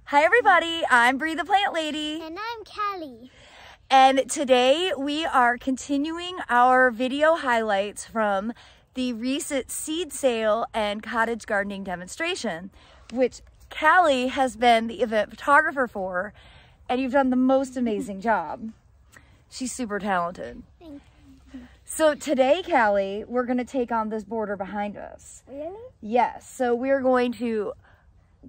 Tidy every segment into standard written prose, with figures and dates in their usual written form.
Hi everybody, I'm Bree the Plant Lady. And I'm Callie. And today we are continuing our video highlights from the recent seed sale and cottage gardening demonstration, which Callie has been the event photographer for, and you've done the most amazing job. She's super talented. Thank you. So today, Callie, we're gonna take on this border behind us. Really? Yes, so we're going to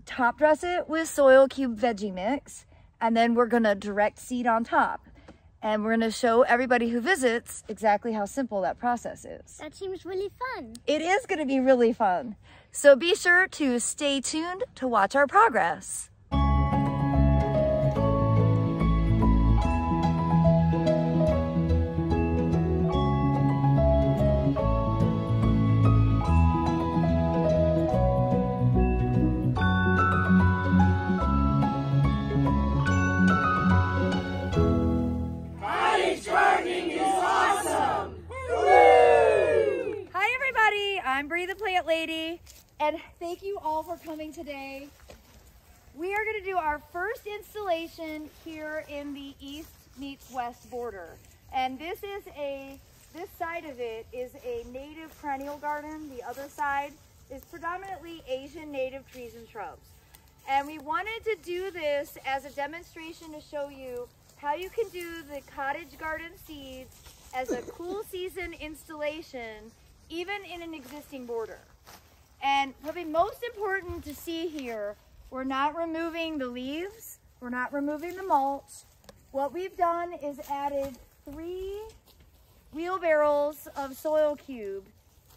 top dress it with soil cube veggie mix, and then we're gonna direct seed on top. And we're gonna show everybody who visits exactly how simple that process is. That seems really fun. It is gonna be really fun. So be sure to stay tuned to watch our progress. I'm Bree the Plant Lady, and thank you all for coming today. We are going to do our first installation here in the east meets west border. And this side of it is a native perennial garden. The other side is predominantly Asian native trees and shrubs. And we wanted to do this as a demonstration to show you how you can do the cottage garden seeds as a cool season installation even in an existing border. And probably most important to see here, we're not removing the leaves, we're not removing the mulch. What we've done is added 3 wheelbarrows of soil cube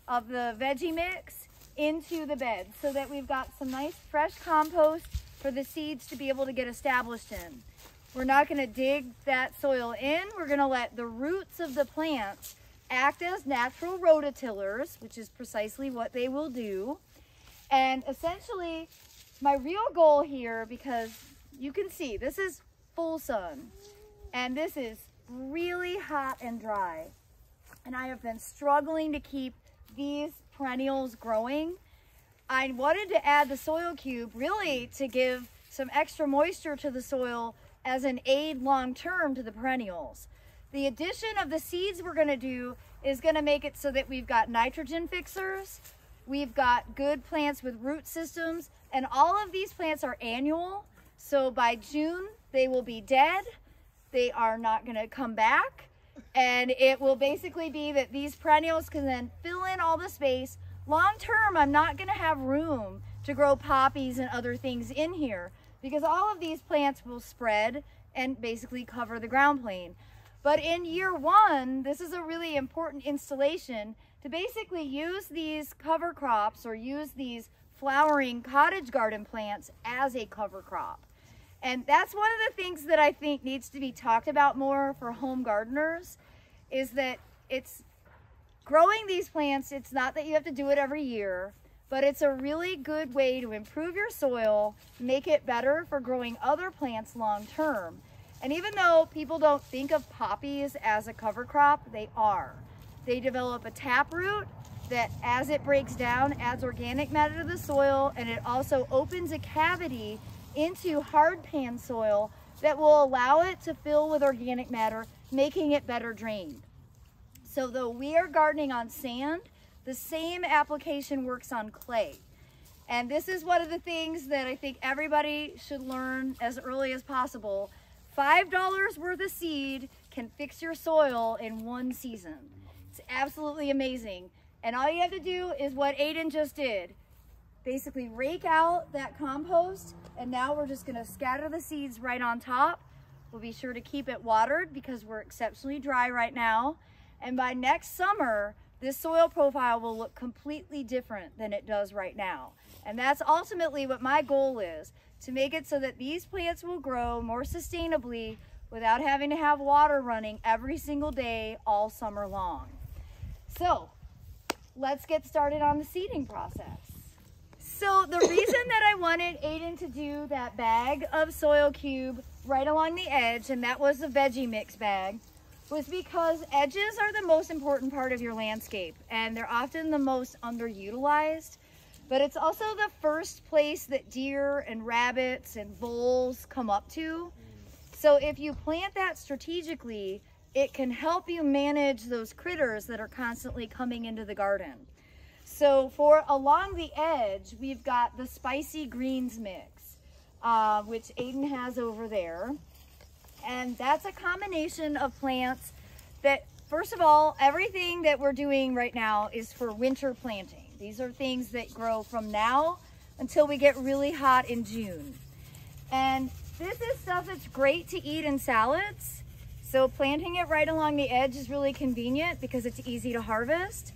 of the veggie mix into the bed so that we've got some nice fresh compost for the seeds to be able to get established in. We're not going to dig that soil in, we're going to let the roots of the plants act as natural rototillers, which is precisely what they will do. And essentially, my real goal here, because you can see this is full sun, and this is really hot and dry, and I have been struggling to keep these perennials growing. I wanted to add the soil cube really to give some extra moisture to the soil as an aid long-term to the perennials. The addition of the seeds we're going to do is going to make it so that we've got nitrogen fixers, we've got good plants with root systems, and all of these plants are annual. So by June, they will be dead. They are not going to come back. And it will basically be that these perennials can then fill in all the space. Long term, I'm not going to have room to grow poppies and other things in here because all of these plants will spread and basically cover the ground plane. But in year 1, this is a really important installation to basically use these cover crops or use these flowering cottage garden plants as a cover crop. And that's one of the things that I think needs to be talked about more for home gardeners, is that it's growing these plants, it's not that you have to do it every year, but it's a really good way to improve your soil, make it better for growing other plants long term. And even though people don't think of poppies as a cover crop, they are. They develop a taproot that, as it breaks down, adds organic matter to the soil, and it also opens a cavity into hard pan soil that will allow it to fill with organic matter, making it better drained. So though we are gardening on sand, the same application works on clay. And this is one of the things that I think everybody should learn as early as possible. $5 worth of seed can fix your soil in 1 season. It's absolutely amazing. And all you have to do is what Aiden just did. Basically rake out that compost, and now we're just gonna scatter the seeds right on top. We'll be sure to keep it watered because we're exceptionally dry right now. And by next summer, this soil profile will look completely different than it does right now. And that's ultimately what my goal is, to make it so that these plants will grow more sustainably without having to have water running every single day all summer long. So let's get started on the seeding process. So the reason that I wanted Aiden to do that bag of soil cube right along the edge, and that was the veggie mix bag, was because edges are the most important part of your landscape, and they're often the most underutilized. but it's also the first place that deer and rabbits and voles come up to. So if you plant that strategically, it can help you manage those critters that are constantly coming into the garden. So for along the edge, we've got the spicy greens mix, which Aiden has over there. And that's a combination of plants that, first of all, everything that we're doing right now is for winter planting. These are things that grow from now until we get really hot in June. And this is stuff that's great to eat in salads. So planting it right along the edge is really convenient because it's easy to harvest.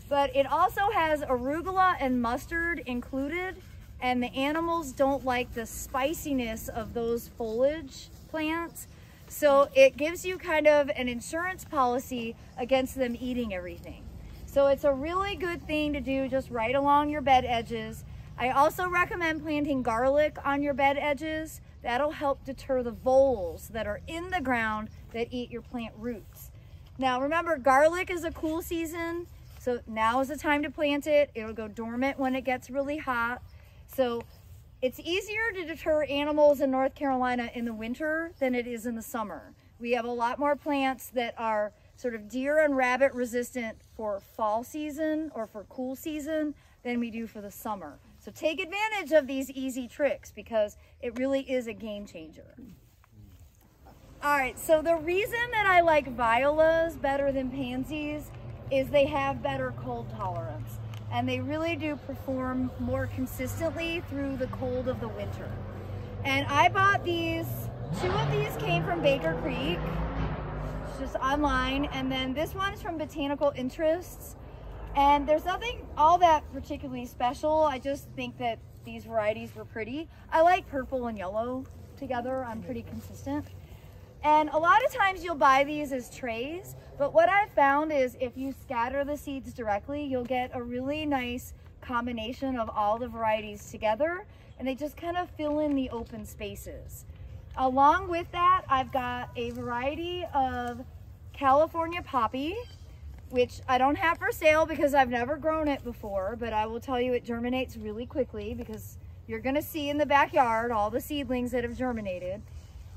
But it also has arugula and mustard included, and the animals don't like the spiciness of those foliage plants. So it gives you kind of an insurance policy against them eating everything. So it's a really good thing to do just right along your bed edges. I also recommend planting garlic on your bed edges. That'll help deter the voles that are in the ground that eat your plant roots. Now remember, garlic is a cool season, so now is the time to plant it. It'll go dormant when it gets really hot. So it's easier to deter animals in North Carolina in the winter than it is in the summer. We have a lot more plants that are sort of deer and rabbit resistant for fall season or for cool season than we do for the summer. So take advantage of these easy tricks because it really is a game changer. All right, so the reason that I like violas better than pansies is they have better cold tolerance. And they really do perform more consistently through the cold of the winter. And I bought these, 2 of these came from Baker Creek, just online, and then this one's from Botanical Interests. And there's nothing all that particularly special. I just think that these varieties were pretty. I like purple and yellow together. I'm pretty consistent. And a lot of times you'll buy these as trays, but what I've found is if you scatter the seeds directly, you'll get a really nice combination of all the varieties together, and they just kind of fill in the open spaces. Along with that, I've got a variety of California poppy, which I don't have for sale because I've never grown it before, but I will tell you it germinates really quickly because you're gonna see in the backyard all the seedlings that have germinated.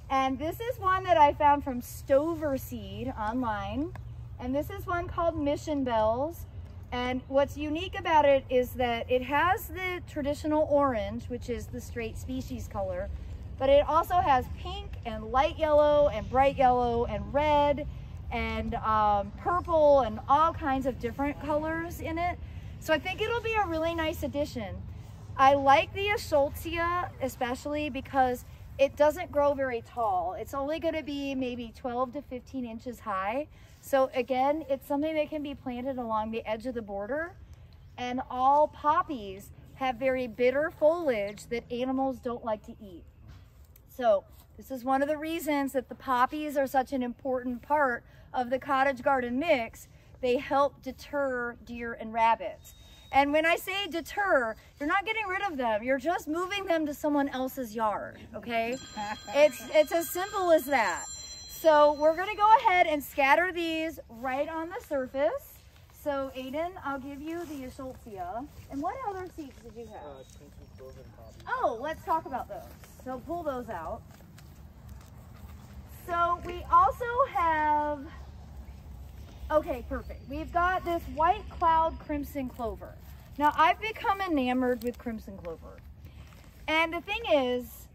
And this is one that I found from Stover Seed online. And this is one called Mission Bells. And what's unique about it is that it has the traditional orange, which is the straight species color, but it also has pink and light yellow and bright yellow and red and purple and all kinds of different colors in it. So I think it'll be a really nice addition. I like the Eschscholtzia especially because it doesn't grow very tall. It's only going to be maybe 12 to 15 inches high. So again, it's something that can be planted along the edge of the border. And all poppies have very bitter foliage that animals don't like to eat. So this is one of the reasons that the poppies are such an important part of the cottage garden mix. They help deter deer and rabbits. And when I say deter, you're not getting rid of them. You're just moving them to someone else's yard, okay? It's as simple as that. So we're gonna go ahead and scatter these right on the surface. So Aiden, I'll give you the Eschscholtzia. And what other seeds did you have? Oh, let's talk about those. So pull those out. So we also have, okay, perfect. We've got this white cloud crimson clover. Now I've become enamored with crimson clover. And the thing is,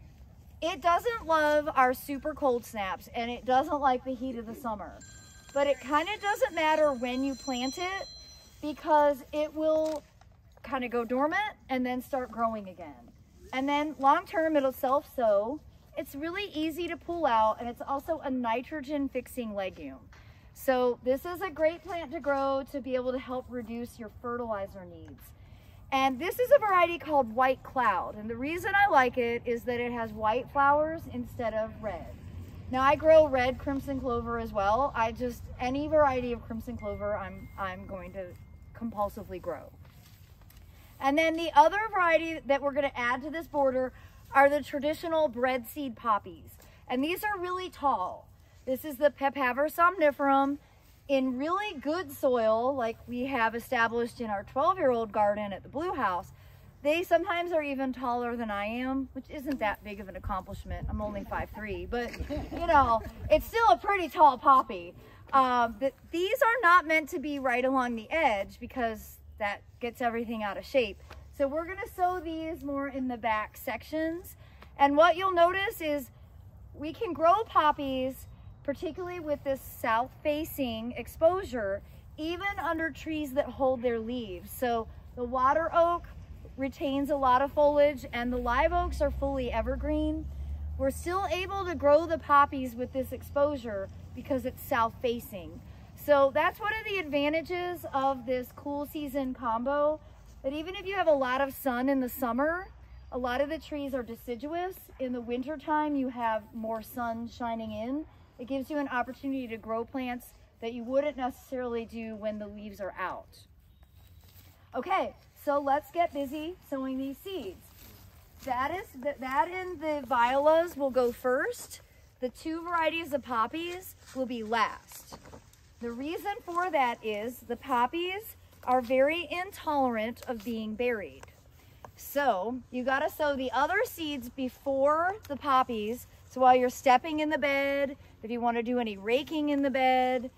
it doesn't love our super cold snaps and it doesn't like the heat of the summer. But it kind of doesn't matter when you plant it because it will kind of go dormant and then start growing again. And then long term it'll self-sow. It's really easy to pull out and it's also a nitrogen fixing legume. So this is a great plant to grow to be able to help reduce your fertilizer needs. And this is a variety called White Cloud. And the reason I like it is that it has white flowers instead of red. Now I grow red crimson clover as well. Any variety of crimson clover I'm going to compulsively grow. And then the other variety that we're gonna add to this border are the traditional breadseed poppies. And these are really tall. This is the Papaver somniferum in really good soil like we have established in our 12-year-old garden at the Blue House. They sometimes are even taller than I am, which isn't that big of an accomplishment. I'm only 5'3", but you know, it's still a pretty tall poppy. But these are not meant to be right along the edge because that gets everything out of shape. So we're gonna sow these more in the back sections. And what you'll notice is we can grow poppies, particularly with this south-facing exposure, even under trees that hold their leaves. So the water oak retains a lot of foliage and the live oaks are fully evergreen. We're still able to grow the poppies with this exposure because it's south-facing. So that's one of the advantages of this cool season combo, that even if you have a lot of sun in the summer, a lot of the trees are deciduous. In the winter time, you have more sun shining in. It gives you an opportunity to grow plants that you wouldn't necessarily do when the leaves are out. Okay, so let's get busy sowing these seeds. That and the violas will go first. The 2 varieties of poppies will be last. The reason for that is the poppies are very intolerant of being buried. So you gotta sow the other seeds before the poppies. So while you're stepping in the bed, if you wanna do any raking in the bed,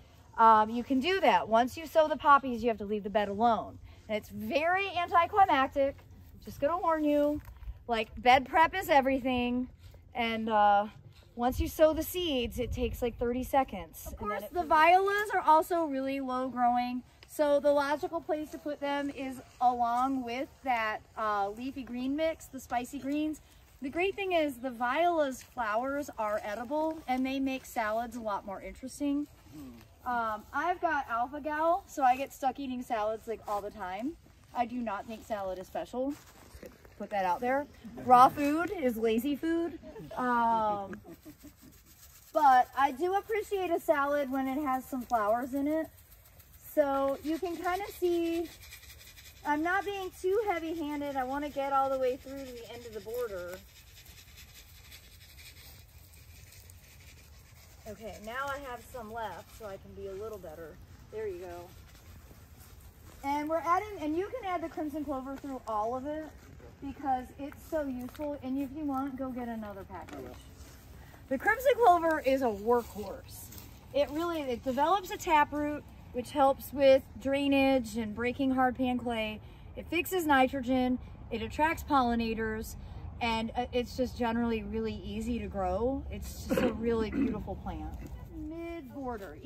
you can do that. Once you sow the poppies, you have to leave the bed alone. And it's very anticlimactic, just gonna warn you. Like, bed prep is everything. And once you sow the seeds, it takes like 30 seconds. Of course, the violas are also really low growing. So the logical place to put them is along with that leafy green mix, the spicy greens. The great thing is the viola's flowers are edible and they make salads a lot more interesting. I've got alpha gal, so I get stuck eating salads like all the time. I do not think salad is special. Put that out there. Raw food is lazy food. But I do appreciate a salad when it has some flowers in it. So you can kind of see, I'm not being too heavy-handed. I want to get all the way through to the end of the border. Okay, now I have some left, so I can be a little better. There you go. And we're adding, and you can add the crimson clover through all of it because it's so useful. And if you want, go get another package. The crimson clover is a workhorse. It develops a taproot, which helps with drainage and breaking hard pan clay. It fixes nitrogen, it attracts pollinators, and it's just generally really easy to grow. It's just a really beautiful plant. Mid-border.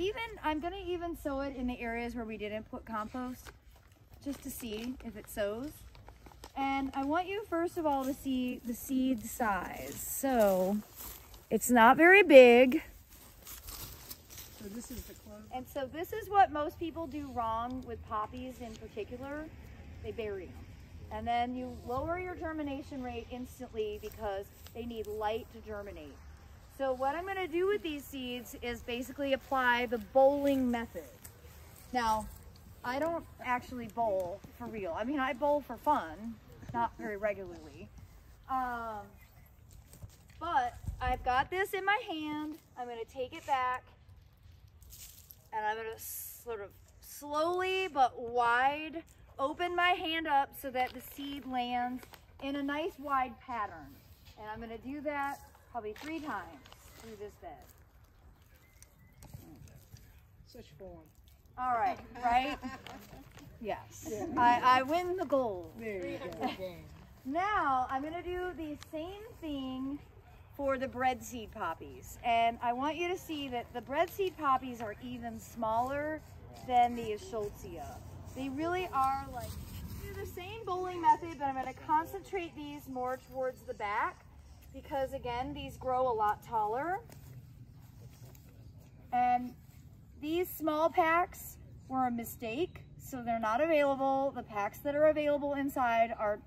I'm gonna even sow it in the areas where we didn't put compost, just to see if it sows. And I want you first of all to see the seed size. So it's not very big. So this is the clover. And so this is what most people do wrong with poppies in particular. They bury them. And then you lower your germination rate instantly because they need light to germinate. So what I'm gonna do with these seeds is basically apply the bowling method. Now, I don't actually bowl for real. I mean, I bowl for fun, not very regularly. But I've got this in my hand. I'm gonna take it back and I'm gonna sort of slowly but wide open my hand up so that the seed lands in a nice wide pattern. And I'm gonna do that probably 3 times through this bed. Such fun. All right, right? Yes, I win the gold. There you go. Now I'm gonna do the same thing for the breadseed poppies. And I want you to see that the breadseed poppies are even smaller than the Schultzia. They really are like, they're the same bowling method, but I'm gonna concentrate these more towards the back because again, these grow a lot taller. And these small packs were a mistake, so they're not available. The packs that are available inside are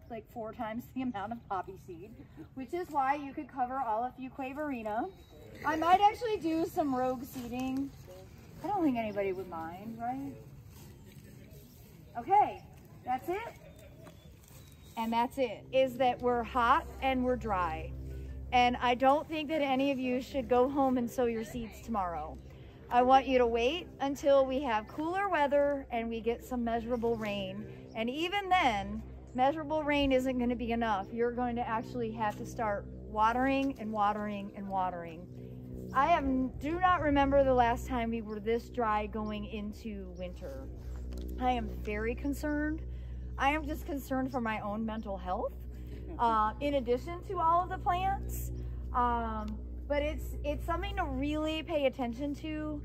like 4 times the amount of poppy seed, which is why you could cover all of Fuquaverina. I might actually do some rogue seeding. I don't think anybody would mind, right? Okay, that's it. And that's it, is that we're hot and we're dry. And I don't think that any of you should go home and sow your seeds tomorrow. I want you to wait until we have cooler weather and we get some measurable rain. And even then, measurable rain isn't going to be enough. You're going to actually have to start watering and watering and watering. Do not remember the last time we were this dry going into winter. I am very concerned. I am just concerned for my own mental health, in addition to all of the plants. But it's something to really pay attention to.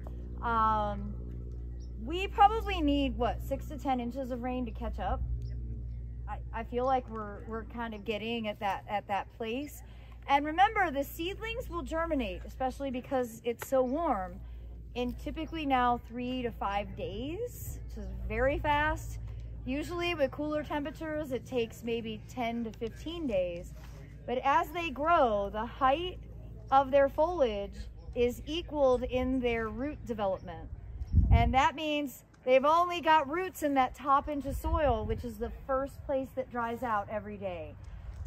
We probably need, what, 6 to 10 inches of rain to catch up. I feel like we're kind of getting at that place. And remember, the seedlings will germinate, especially because it's so warm, in typically now 3 to 5 days, which is very fast. Usually with cooler temperatures, it takes maybe 10 to 15 days. But as they grow, the height of their foliage is equaled in their root development. And that means they've only got roots in that top inch of soil, which is the first place that dries out every day.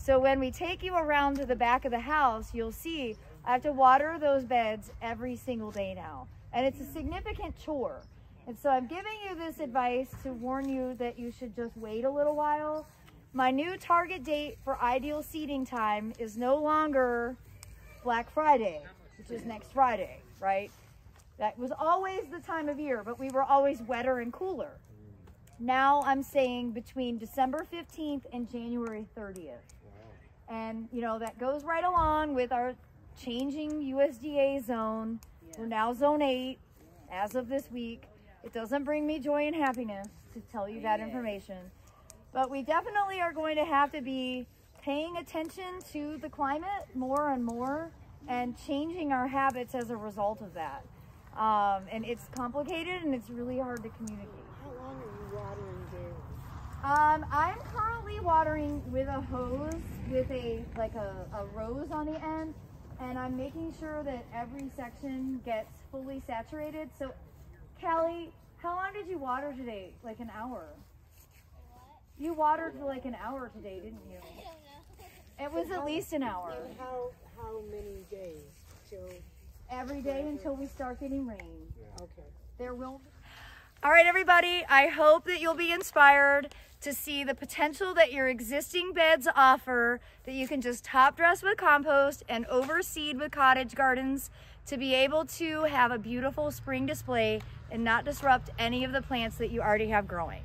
So when we take you around to the back of the house, you'll see I have to water those beds every single day now. And it's a significant chore. And so I'm giving you this advice to warn you that you should just wait a little while. My new target date for ideal seeding time is no longer Black Friday, which is next Friday, right? That was always the time of year, but we were always wetter and cooler. Now I'm saying between December 15th and January 30th. And, you know, that goes right along with our changing USDA zone. We're now zone 8 as of this week. It doesn't bring me joy and happiness to tell you that information. But we definitely are going to have to be paying attention to the climate more and more and changing our habits as a result of that. And it's complicated and it's really hard to communicate. How long are you watering daily? I'm currently watering with a hose with a rose on the end, and I'm making sure that every section gets fully saturated. So, Callie, how long did you water today? Like an hour? What? You watered for like an hour today, didn't you? I don't know. It was at least an hour. And how many days till? Every day until we start getting rain. Okay. There will. All right, everybody, I hope that you'll be inspired to see the potential that your existing beds offer, that you can just top dress with compost and overseed with cottage gardens to be able to have a beautiful spring display and not disrupt any of the plants that you already have growing.